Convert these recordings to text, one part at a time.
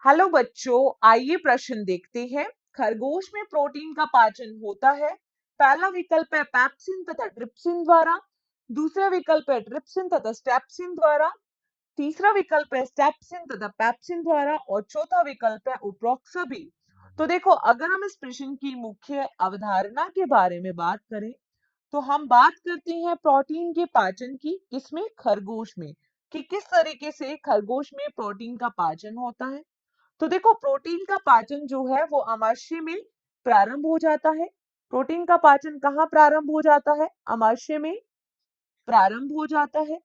Hello बच्चों, आइए प्रश्न देखते हैं। खरगोश में प्रोटीन का पाचन होता है। पहला विकल्प है पेप्सिन तथा ट्रिप्सिन द्वारा, दूसरा विकल्प है ट्रिप्सिन तथा स्टेप्सिन द्वारा, तीसरा विकल्प है स्टेप्सिन तथा पेप्सिन द्वारा और चौथा विकल्प है उपरोक्त सभी। तो देखो, अगर हम इस प्रश्न की मुख्य अवधारणा के बारे में बात करें तो हम बात करते हैं प्रोटीन के पाचन की। किसमें? खरगोश में। कि किस तरीके से खरगोश में प्रोटीन का पाचन होता है। तो देखो, प्रोटीन का पाचन जो है वो अमाशय में प्रारंभ हो जाता है। प्रोटीन का पाचन कहाँ प्रारंभ हो जाता है? अमाशय में प्रारंभ हो जाता है।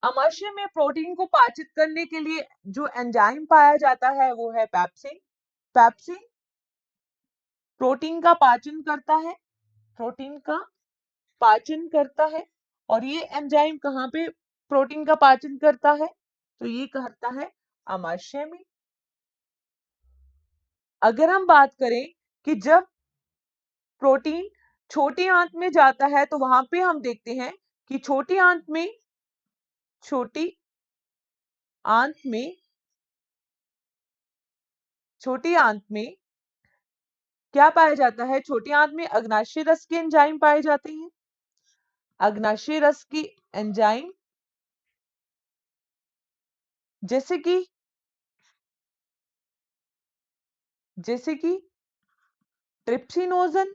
अमाशय में प्रोटीन को पाचित करने के लिए जो एंजाइम पाया जाता है वो है पेप्सिन। पेप्सिन प्रोटीन का पाचन करता है। प्रोटीन का पाचन करता है। और ये एंजाइम कहाँ पे प्रोटीन का पाचन करता है? तो ये करता है अमाशय में। अगर हम बात करें कि जब प्रोटीन छोटी आंत में जाता है तो वहां पे हम देखते हैं कि छोटी आंत में छोटी आंत में छोटी आंत में क्या पाया जाता है? छोटी आंत में अग्नाशय रस के एंजाइम पाए जाते हैं। अग्नाशय रस की एंजाइम जैसे कि ट्रिप्सिनोजन,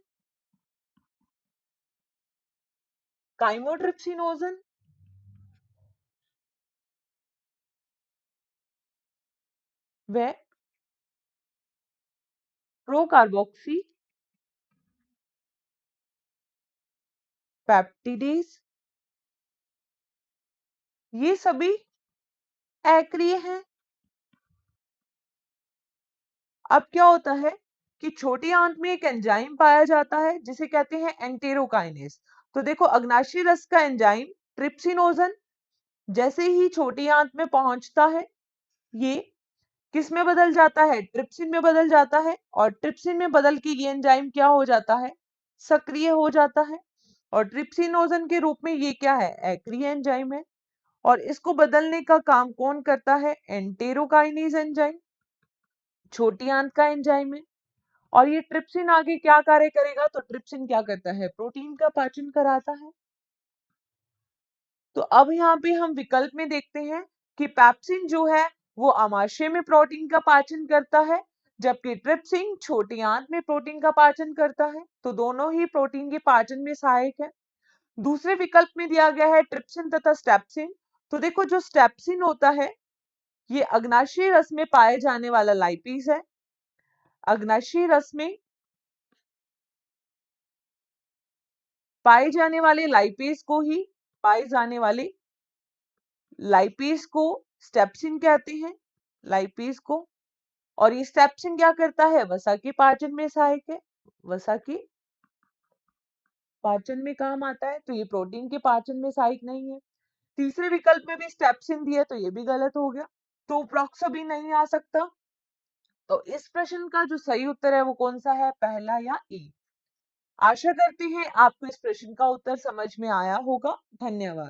काइमोट्रिप्सिनोजन, व प्रोकार्बोक्सी पेप्टिडेज, ये सभी अक्रिय हैं। अब क्या होता है कि छोटी आंत में एक एंजाइम पाया जाता है जिसे कहते हैं एंटेरोकाइनेज। तो देखो, अग्नाशय रस का एंजाइम ट्रिप्सिनोजन जैसे ही छोटी आंत में पहुंचता है, ये किस में बदल जाता है? ट्रिप्सिन में बदल जाता है। और ट्रिप्सिन में बदल के ये एंजाइम क्या हो जाता है? सक्रिय हो जाता है। और ट्रिप्सिनोजन के रूप में ये क्या है? अक्रिय एंजाइम है। और इसको बदलने का काम कौन करता है? एंटेरोकाइनेज एंजाइम, छोटी आंत का एंजाइम है। और ये ट्रिप्सिन आगे क्या कार्य करेगा? तो ट्रिप्सिन क्या करता है? प्रोटीन का पाचन कराता है। तो अब यहाँ पे हम विकल्प में देखते हैं कि पेप्सिन जो है वो अमाशय में प्रोटीन का पाचन करता है, जबकि ट्रिप्सिन छोटी आंत में प्रोटीन का पाचन करता है। तो दोनों ही प्रोटीन के पाचन में सहायक है। दूसरे विकल्प में दिया गया है ट्रिप्सिन तथा स्टेप्सिन। तो देखो, जो स्टेप्सिन होता है ये अग्नाशय रस में पाए जाने वाला लाइपेज है। अग्नाशय रस में पाए जाने वाले लाइपेज को ही पाए जाने वाले लाइपेज को स्टेप्सिन कहते हैं। लाइपेज को। और ये स्टेप्सिन क्या करता है? वसा के पाचन में सहायक है। वसा के पाचन में काम आता है। तो ये प्रोटीन के पाचन में सहायक नहीं है। तीसरे विकल्प में भी स्टेप्सिन दिया तो ये भी गलत हो गया। तो उपरोक्त भी नहीं आ सकता। तो इस प्रश्न का जो सही उत्तर है वो कौन सा है? पहला या ए। आशा करते हैं आपको इस प्रश्न का उत्तर समझ में आया होगा। धन्यवाद।